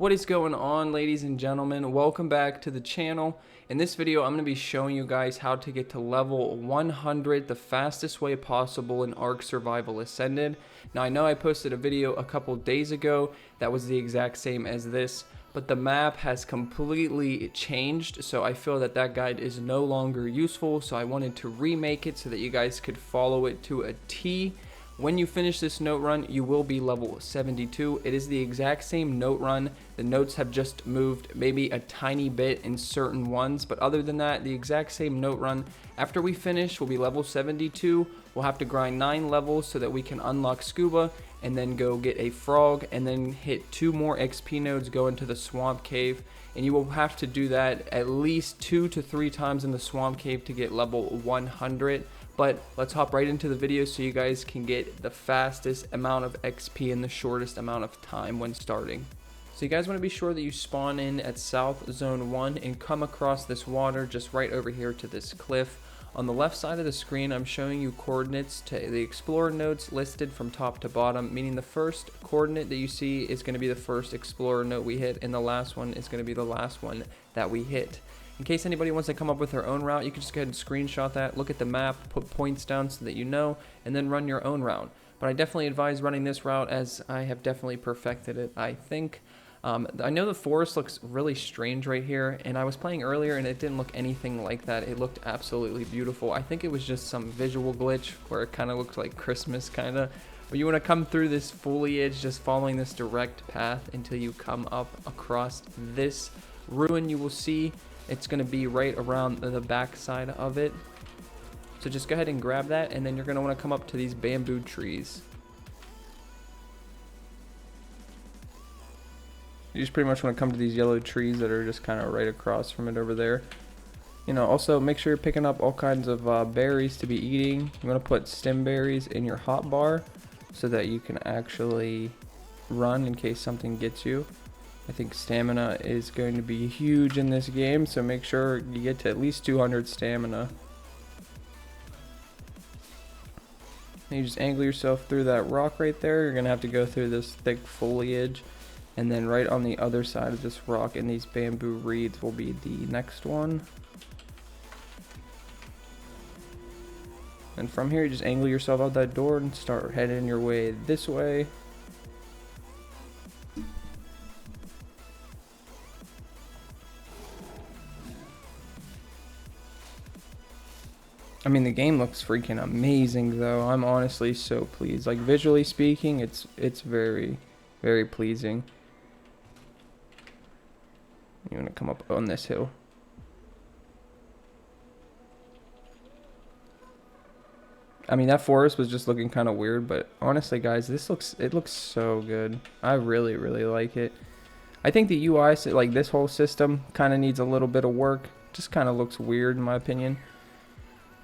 What is going on, ladies and gentlemen? Welcome back to the channel. In this video, I'm going to be showing you guys how to get to level 100 the fastest way possible in Ark Survival Ascended. Now, I know I posted a video a couple days ago that was the exact same as this, but the map has completely changed, so I feel that that guide is no longer useful, so I wanted to remake it so that you guys could follow it to a T. When you finish this note run, you will be level 72. It is the exact same note run. The notes have just moved maybe a tiny bit in certain ones, but other than that, the exact same note run. After we finish, we'll be level 72. We'll have to grind 9 levels so that we can unlock scuba and then go get a frog and then hit 2 more XP nodes, go into the swamp cave. And you will have to do that at least 2 to 3 times in the swamp cave to get level 100. But let's hop right into the video so you guys can get the fastest amount of XP in the shortest amount of time when starting. So you guys want to be sure that you spawn in at South Zone 1 and come across this water just right over here to this cliff. On the left side of the screen, I'm showing you coordinates to the Explorer nodes listed from top to bottom, meaning the first coordinate that you see is going to be the first Explorer node we hit, and the last one is going to be the last one that we hit. In case anybody wants to come up with their own route, you can just go ahead and screenshot that, look at the map, put points down so that you know, and then run your own route. But I definitely advise running this route as I have definitely perfected it, I think. I know the forest looks really strange right here, and I was playing earlier and it didn't look anything like that. It looked absolutely beautiful. I think it was just some visual glitch where it kind of looked like Christmas kind of. But you want to come through this foliage, just following this direct path until you come up across this ruin. You will see it's going to be right around the back side of it. So just go ahead and grab that, and then you're going to want to come up to these bamboo trees. You just pretty much want to come to these yellow trees that are just kind of right across from it over there. You know, also make sure you're picking up all kinds of berries to be eating. You want to put stem berries in your hot bar so that you can actually run in case something gets you. I think stamina is going to be huge in this game, so make sure you get to at least 200 stamina. And you just angle yourself through that rock right there. You're going to have to go through this thick foliage, and then right on the other side of this rock and these bamboo reeds will be the next one. And from here, you just angle yourself out that door and start heading your way this way. I mean, the game looks freaking amazing though. I'm honestly so pleased. Like, visually speaking, it's very, very pleasing. You want to come up on this hill. I mean, that forest was just looking kind of weird, but honestly guys, it looks so good. I really, really like it. I think the UI, like this whole system, kind of needs a little bit of work. Just kind of looks weird in my opinion.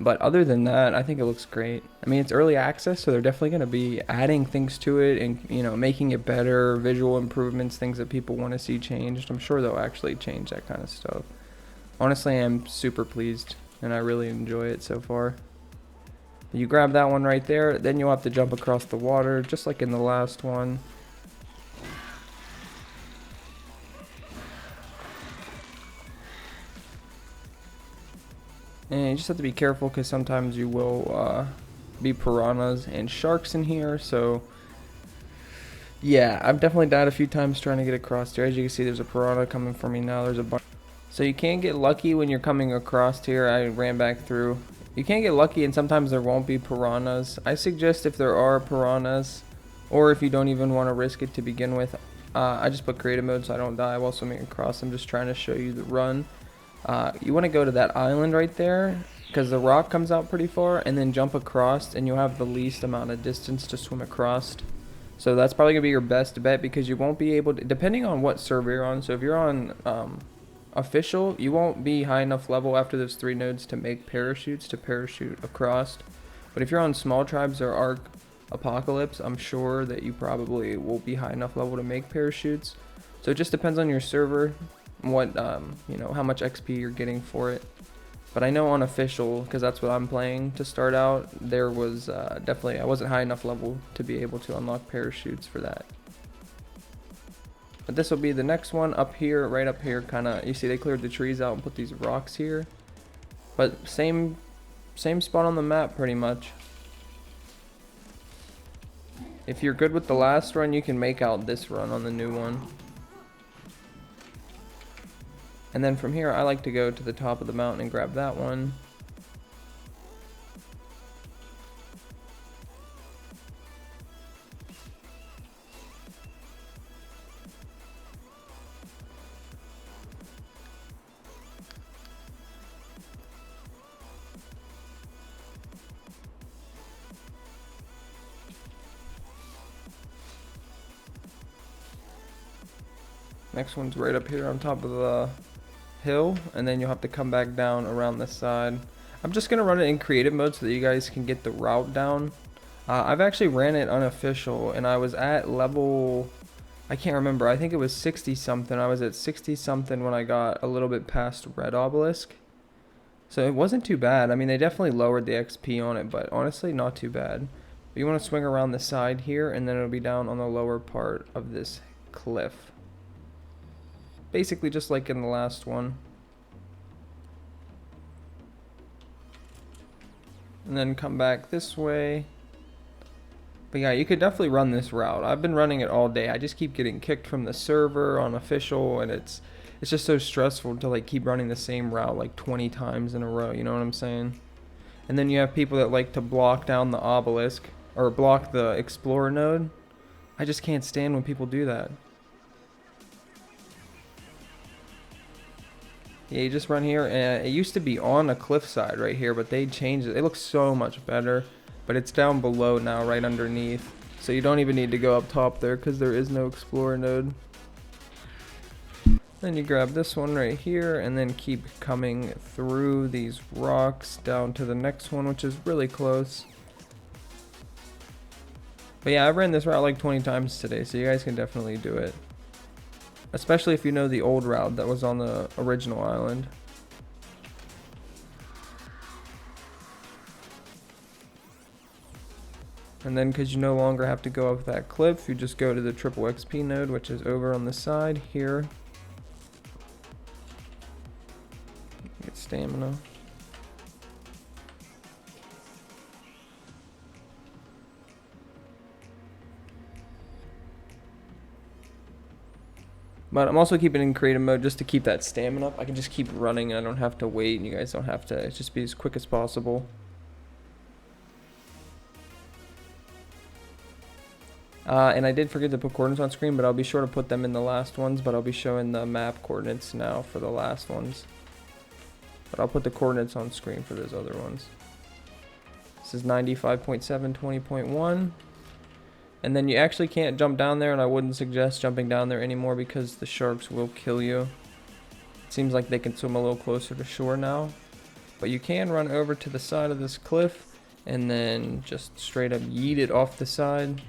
But other than that, I think it looks great. I mean, it's early access, so they're definitely going to be adding things to it and, you know, making it better, visual improvements, things that people want to see changed. I'm sure they'll actually change that kind of stuff. Honestly, I'm super pleased, and I really enjoy it so far. You grab that one right there, then you'll have to jump across the water, just like in the last one. And you just have to be careful because sometimes you will be piranhas and sharks in here. So yeah, I've definitely died a few times trying to get across here. As you can see, there's a piranha coming for me now. There's a bunch. So you can get lucky when you're coming across here. I ran back through. You can get lucky, and sometimes there won't be piranhas. I suggest if there are piranhas, or if you don't even want to risk it to begin with, I just put creative mode so I don't die while swimming across. I'm just trying to show you the run. You want to go to that island right there because the rock comes out pretty far, and then jump across, and you'll have the least amount of distance to swim across. So that's probably going to be your best bet because you won't be able to, depending on what server you're on. So if you're on official, you won't be high enough level after those 3 nodes to make parachutes to parachute across. But if you're on small tribes or Ark Apocalypse, I'm sure that you probably will be high enough level to make parachutes. So it just depends on your server, what you know, how much XP you're getting for it. But I know on official, because that's what I'm playing to start out, there was definitely, I wasn't high enough level to be able to unlock parachutes for that. But this will be the next one up here, right up here, kind of. You see they cleared the trees out and put these rocks here. But same spot on the map pretty much. If you're good with the last run, you can make out this run on the new one. And then from here, I like to go to the top of the mountain and grab that one. Next one's right up here on top of the hill, and then you'll have to come back down around this side. I'm just gonna run it in creative mode so that you guys can get the route down. I've actually ran it unofficial, and I was at level, I can't remember, I think it was 60 something. I was at 60 something when I got a little bit past red obelisk, so it wasn't too bad. I mean, they definitely lowered the XP on it, but honestly not too bad. But you want to swing around the side here, and then it'll be down on the lower part of this cliff. Basically just like in the last one. And then come back this way. But yeah, you could definitely run this route. I've been running it all day. I just keep getting kicked from the server on official, and it's just so stressful to like keep running the same route like 20 times in a row, you know what I'm saying? And then you have people that like to block down the obelisk or block the explorer node. I just can't stand when people do that. Yeah, you just run here, and it used to be on a cliffside right here, but they changed it. It looks so much better, but it's down below now, right underneath. So you don't even need to go up top there because there is no explorer node. Then you grab this one right here, and then keep coming through these rocks down to the next one, which is really close. But yeah, I've ran this route like 20 times today, so you guys can definitely do it. Especially if you know the old route that was on the original island. And then because you no longer have to go up that cliff, you just go to the triple XP node, which is over on the side here. Get stamina. But I'm also keeping it in creative mode just to keep that stamina up. I can just keep running and I don't have to wait, and you guys don't have to. It's just be as quick as possible. And I did forget to put coordinates on screen, but I'll be sure to put them in the last ones, but I'll be showing the map coordinates now for the last ones. But I'll put the coordinates on screen for those other ones. This is 95.7, 20.1. And then you actually can't jump down there, and I wouldn't suggest jumping down there anymore because the sharks will kill you. It seems like they can swim a little closer to shore now. But you can run over to the side of this cliff and then just straight up yeet it off the side.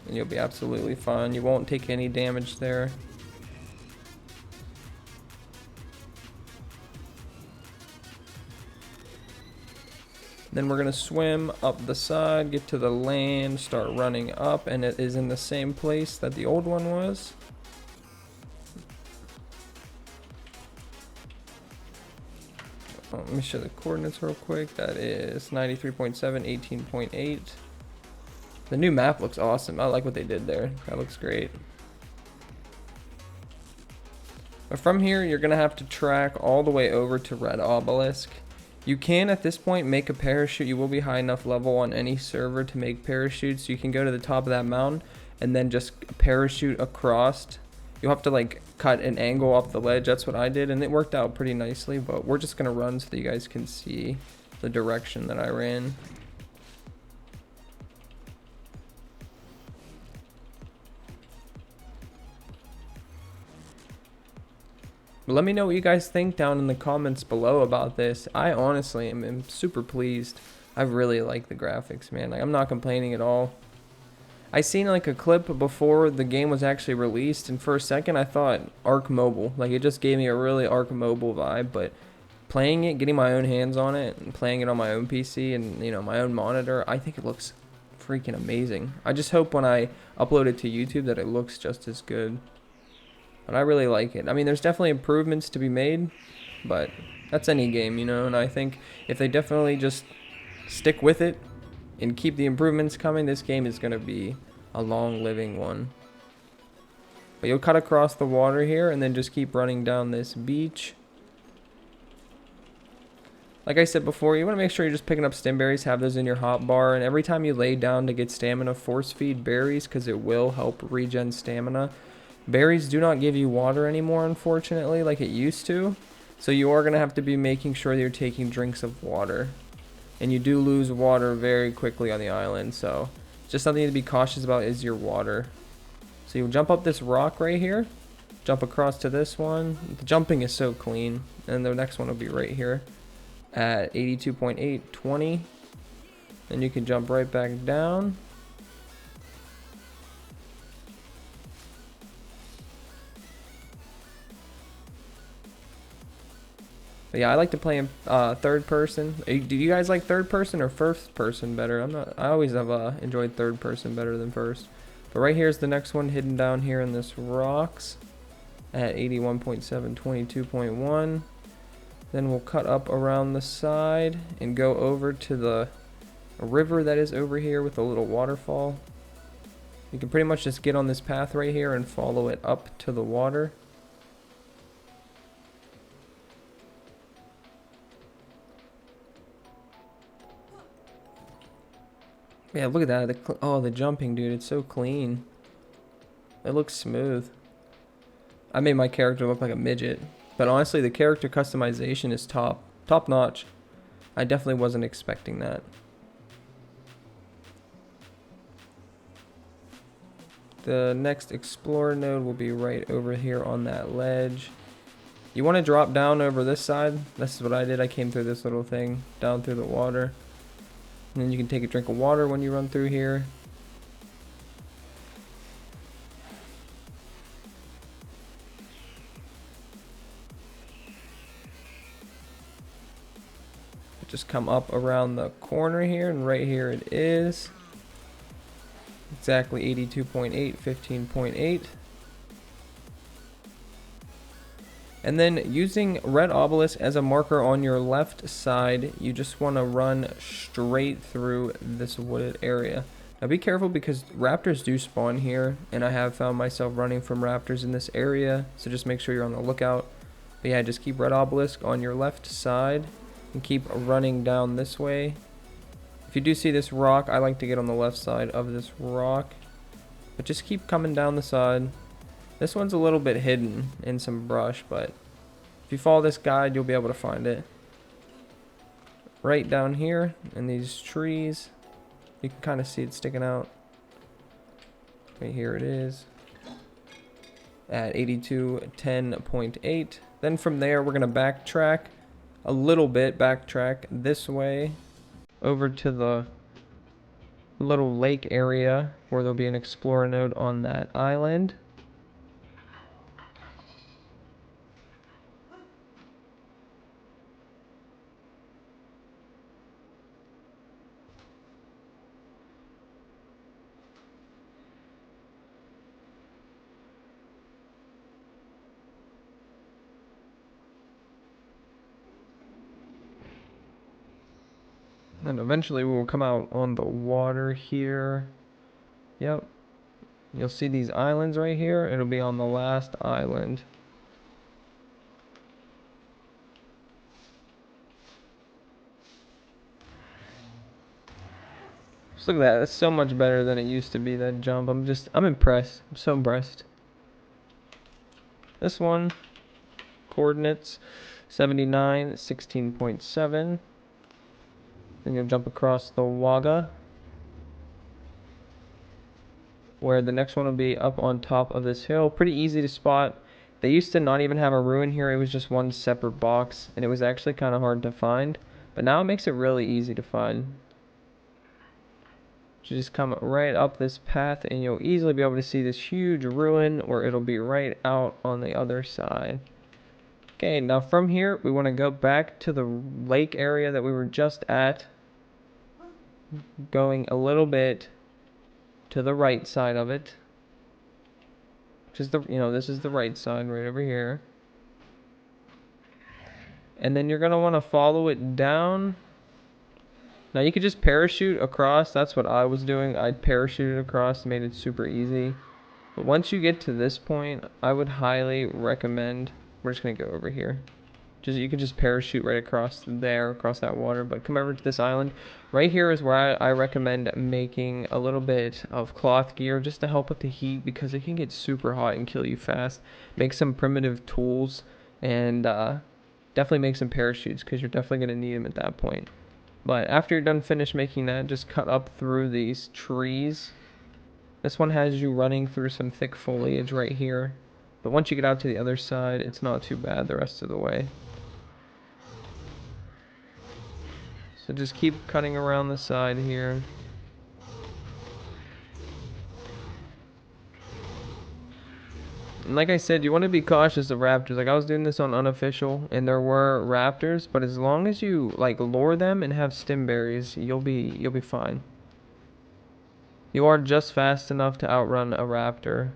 And you'll be absolutely fine. You won't take any damage there. Then we're going to swim up the side, get to the land, start running up, and it is in the same place that the old one was. Let me show the coordinates real quick. That is 93.7, 18.8. The new map looks awesome. I like what they did there. That looks great. But from here, you're going to have to track all the way over to Red Obelisk. You can, at this point, make a parachute. You will be high enough level on any server to make parachutes. You can go to the top of that mountain and then just parachute across. You'll have to like cut an angle off the ledge. That's what I did, and it worked out pretty nicely. But we're just going to run so that you guys can see the direction that I ran. But let me know what you guys think down in the comments below about this. I honestly am super pleased. I really like the graphics, man. Like, I'm not complaining at all. I seen like a clip before the game was actually released, and for a second I thought Arc Mobile. Like, it just gave me a really Arc Mobile vibe, but playing it, getting my own hands on it, and playing it on my own PC and, you know, my own monitor, I think it looks freaking amazing. I just hope when I upload it to YouTube that it looks just as good. But I really like it. I mean, there's definitely improvements to be made, but that's any game, you know, and I think if they definitely just stick with it and keep the improvements coming, this game is going to be a long-living one. But you'll cut across the water here and then just keep running down this beach. Like I said before, you want to make sure you're just picking up stim berries, have those in your hot bar, and every time you lay down to get stamina, force feed berries because it will help regen stamina. Berries do not give you water anymore, unfortunately, like it used to. So you are going to have to be making sure that you're taking drinks of water. And you do lose water very quickly on the island, so just something to be cautious about is your water. So you'll jump up this rock right here, jump across to this one. The jumping is so clean, and the next one will be right here at 82.8, 20. Then you can jump right back down. But yeah, I like to play in third person. Do you guys like third person or first person better? I always have enjoyed third person better than first. But right here's the next one hidden down here in this rocks at 81.7, 22.1. Then we'll cut up around the side and go over to the river that is over here with a little waterfall. You can pretty much just get on this path right here and follow it up to the water. Yeah, look at that. Oh, the jumping, dude. It's so clean. It looks smooth. I made my character look like a midget. But honestly, the character customization is top notch. I definitely wasn't expecting that. The next explorer node will be right over here on that ledge. You want to drop down over this side. This is what I did. I came through this little thing down through the water. And then you can take a drink of water when you run through here. Just come up around the corner here, and right here it is. Exactly 82.8, 15.8. And then using red obelisk as a marker on your left side, you just want to run straight through this wooded area. Now be careful because raptors do spawn here, and I have found myself running from raptors in this area, so just make sure you're on the lookout. But yeah, just keep red obelisk on your left side and keep running down this way. If you do see this rock, I like to get on the left side of this rock, but just keep coming down the side. This one's a little bit hidden in some brush, but if you follow this guide, you'll be able to find it. Right down here in these trees, you can kind of see it sticking out. Right here it is at 82.10.8. Then from there, we're going to backtrack a little bit, backtrack this way over to the little lake area where there'll be an explorer node on that island. And eventually we will come out on the water here. Yep. You'll see these islands right here. It'll be on the last island. Just look at that. That's so much better than it used to be, that jump. I'm impressed. I'm so impressed. This one, coordinates 79, 16.7. Then you'll jump across the Waga, where the next one will be up on top of this hill. Pretty easy to spot. They used to not even have a ruin here. It was just one separate box, and it was actually kind of hard to find. But now it makes it really easy to find. You just come right up this path, and you'll easily be able to see this huge ruin, or it'll be right out on the other side. Okay, now from here, we want to go back to the lake area that we were just at. Going a little bit to the right side of it. Which is the, this is the right side right over here. And then you're going to want to follow it down. Now you could just parachute across. That's what I was doing. I parachuted across, made it super easy. But once you get to this point, I would highly recommend, we're just going to go over here. You can just parachute right across there, across that water, but come over to this island. Right here is where I recommend making a little bit of cloth gear just to help with the heat, because it can get super hot and kill you fast. Make some primitive tools, and definitely make some parachutes, because you're definitely going to need them at that point. But after you're done finished making that, just cut up through these trees. This one has you running through some thick foliage right here. But once you get out to the other side, it's not too bad the rest of the way. So just keep cutting around the side here. And like I said, you want to be cautious of raptors. Like I was doing this on unofficial, and there were raptors, but as long as you like lure them and have stim berries, you'll be fine. You are just fast enough to outrun a raptor.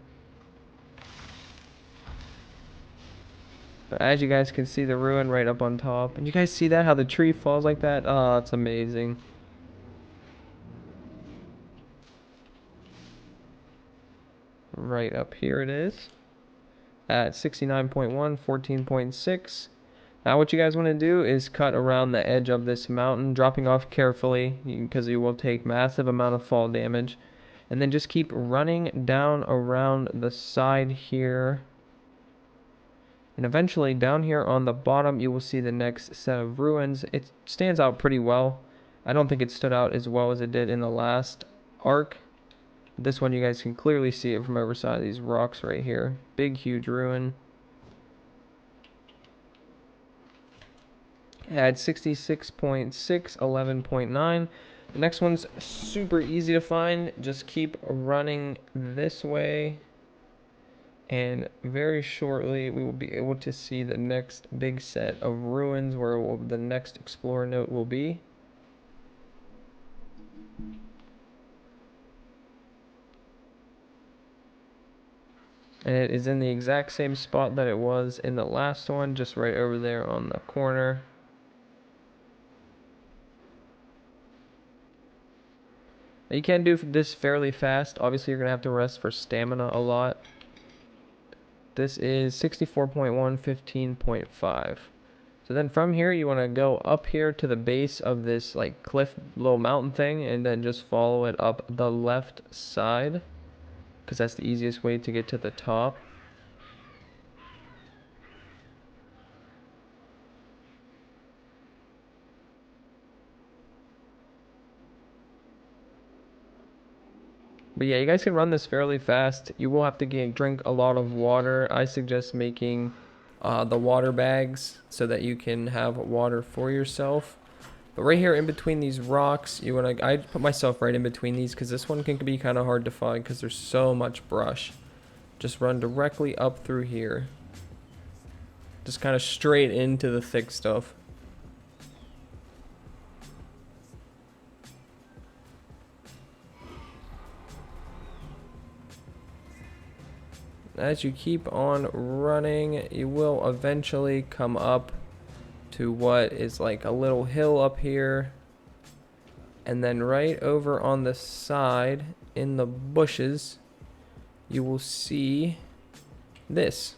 But as you guys can see, the ruin right up on top. And you guys see that? How the tree falls like that? Oh, it's amazing. Right up here it is. At 69.1, 14.6. Now what you guys want to do is cut around the edge of this mountain, dropping off carefully, because you will take massive amount of fall damage. And then just keep running down around the side here. And eventually down here on the bottom you will see the next set of ruins. It stands out pretty well. I don't think it stood out as well as it did in the last arc. This one you guys can clearly see it from over side of these rocks right here. Big huge ruin. At 66.6, 11.9. The next one's super easy to find. Just keep running this way, and very shortly we will be able to see the next big set of ruins where the next explorer note will be. And it is in the exact same spot that it was in the last one, just right over there on the corner. Now you can do this fairly fast. Obviously you're going to have to rest for stamina a lot. This is 64.1, 15.5. So then from here you want to go up here to the base of this like cliff little mountain thing, and then just follow it up the left side, because that's the easiest way to get to the top. But yeah, you guys can run this fairly fast. You will have to drink a lot of water. I suggest making the water bags so that you can have water for yourself. But right here in between these rocks, I put myself right in between these, because this one can be kind of hard to find because there's so much brush. Just run directly up through here. Just kind of straight into the thick stuff. As you keep on running, you will eventually come up to what is like a little hill up here. And then right over on the side in the bushes, you will see this.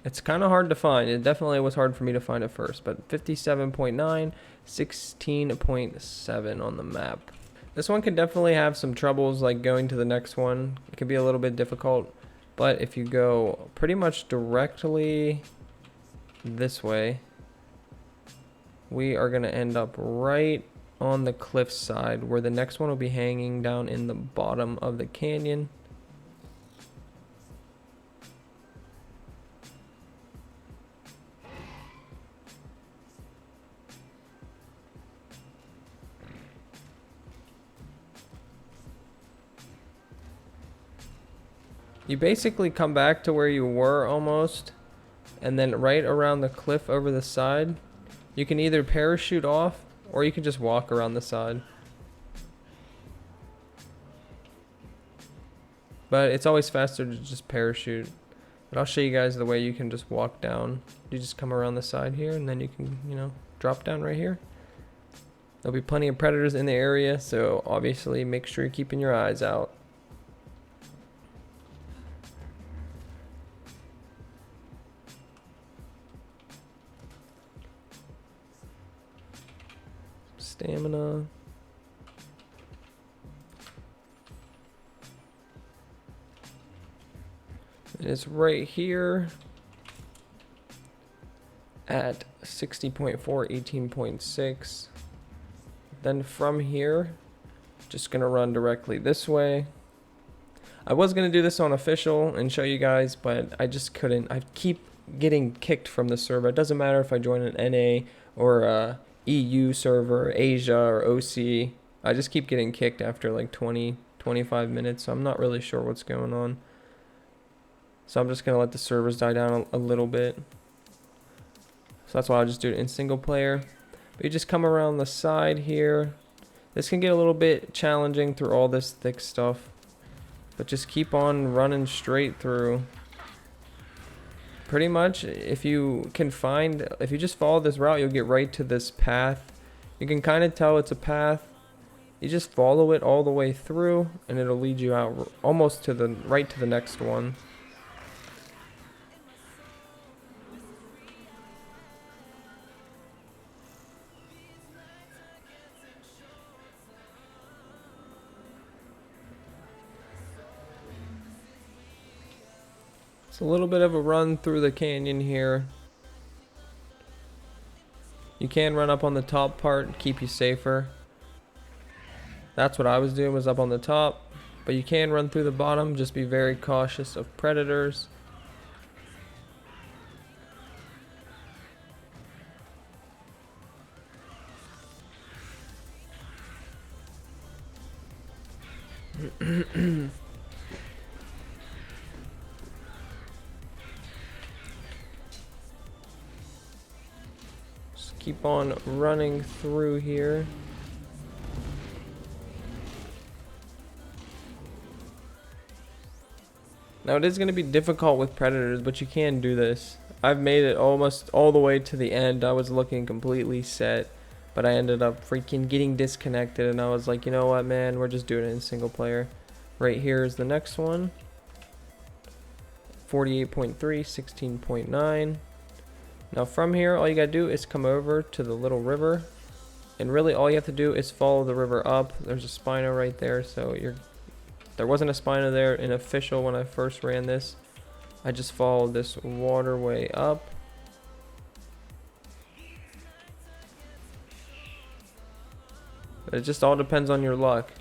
It's kind of hard to find. It definitely was hard for me to find at first, but 57.9, 16.7 on the map. This one can definitely have some troubles, like going to the next one. It can be a little bit difficult. But if you go pretty much directly this way, we are going to end up right on the cliff side, where the next one will be hanging down in the bottom of the canyon. You basically come back to where you were almost, and then right around the cliff over the side, you can either parachute off or you can just walk around the side. but it's always faster to just parachute. But I'll show you guys the way you can just walk down. You just come around the side here, and then you can, you know, drop down right here. There'll be plenty of predators in the area, so obviously make sure you're keeping your eyes out. Stamina. It's right here at 60.4, 18.6. Then from here, just gonna run directly this way. I was gonna do this on official and show you guys, but I just couldn't. I keep getting kicked from the server. It doesn't matter if I join an NA or a EU server, Asia or OC. I just keep getting kicked after like 20, 25 minutes, so I'm not really sure what's going on. So I'm just gonna let the servers die down a little bit. So that's why I'll just do it in single player. But you just come around the side here. This can get a little bit challenging through all this thick stuff, but just keep on running straight through. Pretty much, if you just follow this route, you'll get right to this path. You can kind of tell it's a path. You just follow it all the way through, and it'll lead you out almost to right to the next one. It's a little bit of a run through the canyon here. You can run up on the top part, keep you safer. That's what I was doing, was up on the top. But you can run through the bottom, just be very cautious of predators. Keep on running through here. Now it is going to be difficult with predators, but you can do this. I've made it almost all the way to the end. I was looking completely set, but I ended up freaking getting disconnected, and I was like, you know what, man, we're just doing it in single player. Right here is the next one. 48.3, 16.9. Now from here, all you gotta do is come over to the little river, and really all you have to do is follow the river up. There's a Spino right there, so there wasn't a Spino there in official when I first ran this. I just followed this waterway up. But it just all depends on your luck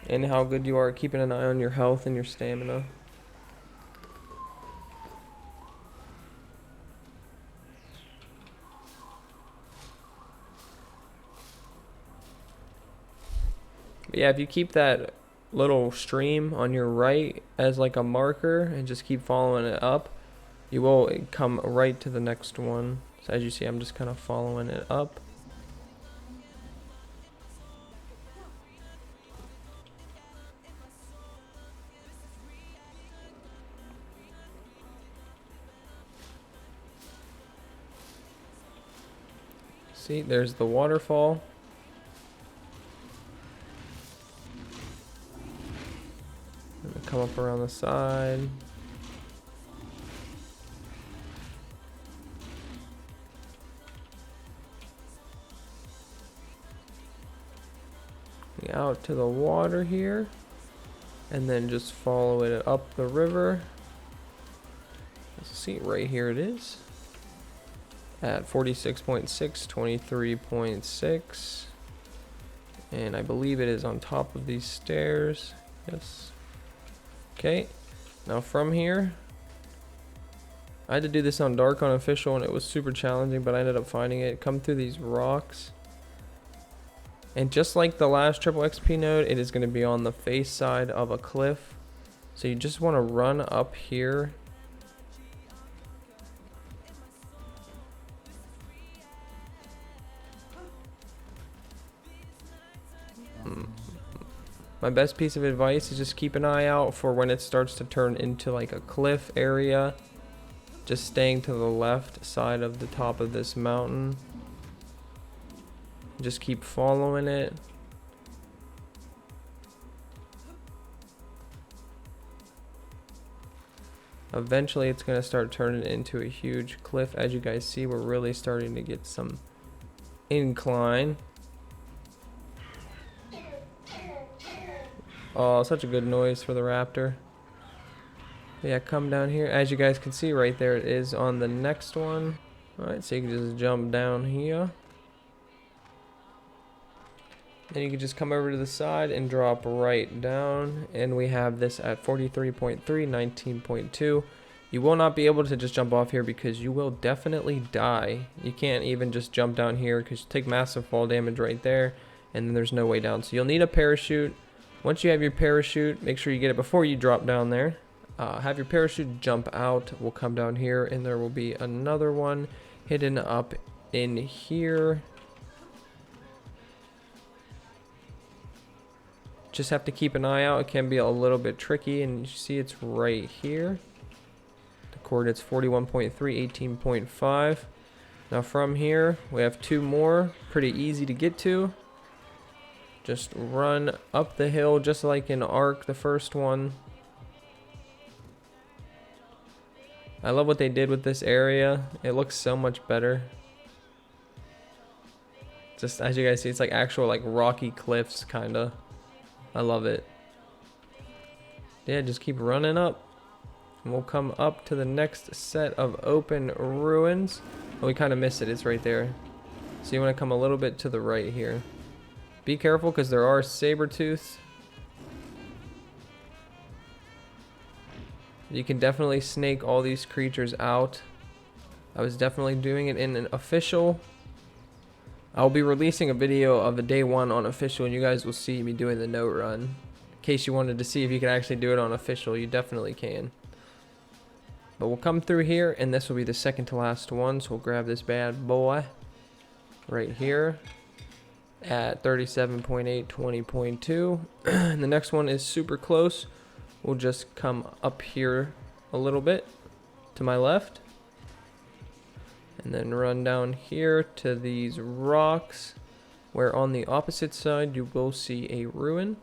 and how good you are at keeping an eye on your health and your stamina. But yeah, if you keep that little stream on your right as like a marker and just keep following it up, you will come right to the next one. So as you see, I'm just kind of following it up. See, there's the waterfall. Come up around the side. Out to the water here, and then just follow it up the river. Let's see, right here it is at 46.6, 23.6, and I believe it is on top of these stairs. Yes. Okay, now from here, I had to do this on dark unofficial, and it was super challenging, but I ended up finding it. Come through these rocks, and just like the last triple XP node, it is going to be on the face side of a cliff. So you just want to run up here. My best piece of advice is just keep an eye out for when it starts to turn into like a cliff area. Just staying to the left side of the top of this mountain. Just keep following it. Eventually it's going to start turning into a huge cliff. As you guys see, we're really starting to get some incline. Oh, such a good noise for the raptor. Yeah, come down here. As you guys can see right there, it is on the next one. Alright, so you can just jump down here. Then you can just come over to the side and drop right down. And we have this at 43.3, 19.2. You will not be able to just jump off here because you will definitely die. You can't even just jump down here because you take massive fall damage right there. And then there's no way down. So you'll need a parachute. Once you have your parachute, make sure you get it before you drop down there. Have your parachute jump out. We'll come down here and there will be another one hidden up in here. Just have to keep an eye out. It can be a little bit tricky, and you see it's right here. The coordinates 41.3, 18.5. Now from here, we have two more. Pretty easy to get to. Just run up the hill just like in Ark, the first one. I love what they did with this area. It looks so much better. Just as you guys see, it's like actual like rocky cliffs kinda. I love it. Yeah, just keep running up. And we'll come up to the next set of open ruins. Oh, we kind of missed it. It's right there. So you want to come a little bit to the right here. Be careful because there are saber-tooths. You can definitely snake all these creatures out. I was definitely doing it in an official. I'll be releasing a video of the day one on official, and you guys will see me doing the note run. In case you wanted to see if you can actually do it on official, you definitely can. But we'll come through here, and this will be the second to last one, so we'll grab this bad boy right here at 37.8, 20.2. And the next one is super close. We'll just come up here a little bit to my left. And then run down here to these rocks, where on the opposite side you will see a ruin.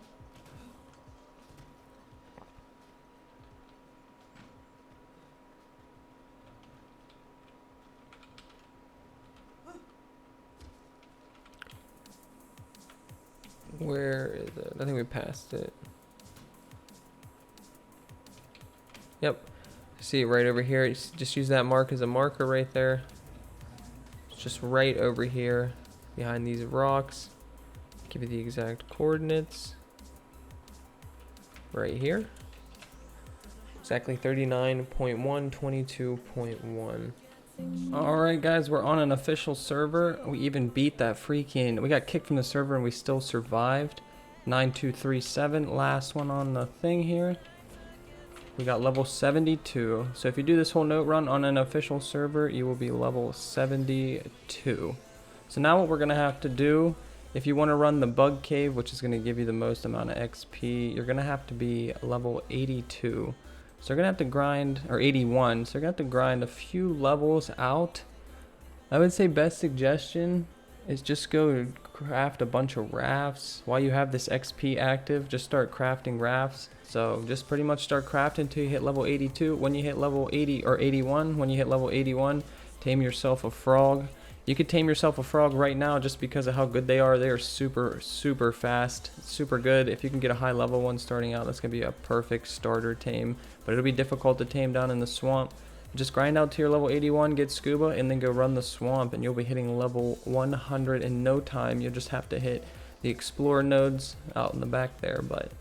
Where is it? I think we passed it. Yep. See it right over here. Just use that mark as a marker right there. Just right over here behind these rocks. Give you the exact coordinates. Right here. Exactly 39.1, 22.1. Alright guys, we're on an official server. We even beat that freaking... We got kicked from the server and we still survived. 9237, last one on the thing here. We got level 72. So if you do this whole note run on an official server, you will be level 72. So now what we're going to have to do, if you want to run the bug cave, which is going to give you the most amount of XP, you're going to have to be level 82. So you're going to have to grind, or 81, so you're going to have to grind a few levels out. I would say best suggestion is just go craft a bunch of rafts. While you have this XP active, just start crafting rafts. So just pretty much start crafting until you hit level 82. When you hit level 80 or 81, when you hit level 81, tame yourself a frog. You could tame yourself a frog right now just because of how good they are. They are super, super fast, super good. If you can get a high level one starting out, that's going to be a perfect starter tame. But it'll be difficult to tame down in the swamp. Just grind out to your level 81, get scuba, and then go run the swamp, and you'll be hitting level 100 in no time. You'll just have to hit the explorer nodes out in the back there, but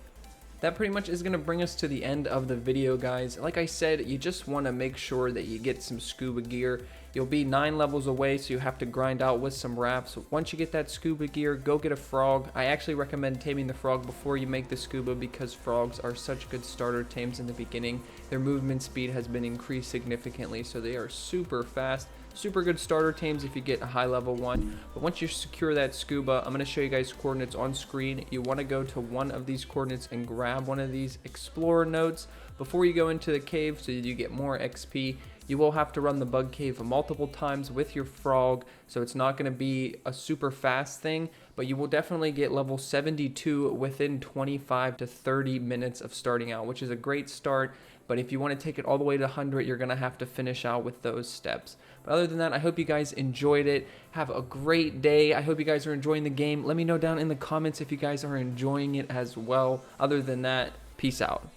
that pretty much is going to bring us to the end of the video, guys. Like I said, you just want to make sure that you get some scuba gear. You'll be 9 levels away, so you have to grind out with some rafts. Once you get that scuba gear, go get a frog. I actually recommend taming the frog before you make the scuba because frogs are such good starter tames in the beginning. Their movement speed has been increased significantly, so they are super fast. Super good starter tames if you get a high level one. But once you secure that scuba, I'm going to show you guys coordinates on screen. You want to go to one of these coordinates and grab one of these explorer nodes before you go into the cave so you get more XP. You will have to run the bug cave multiple times with your frog, so it's not going to be a super fast thing, but you will definitely get level 72 within 25 to 30 minutes of starting out, which is a great start. But if you want to take it all the way to 100, you're going to have to finish out with those steps. But other than that, I hope you guys enjoyed it. Have a great day. I hope you guys are enjoying the game. Let me know down in the comments if you guys are enjoying it as well. Other than that, peace out.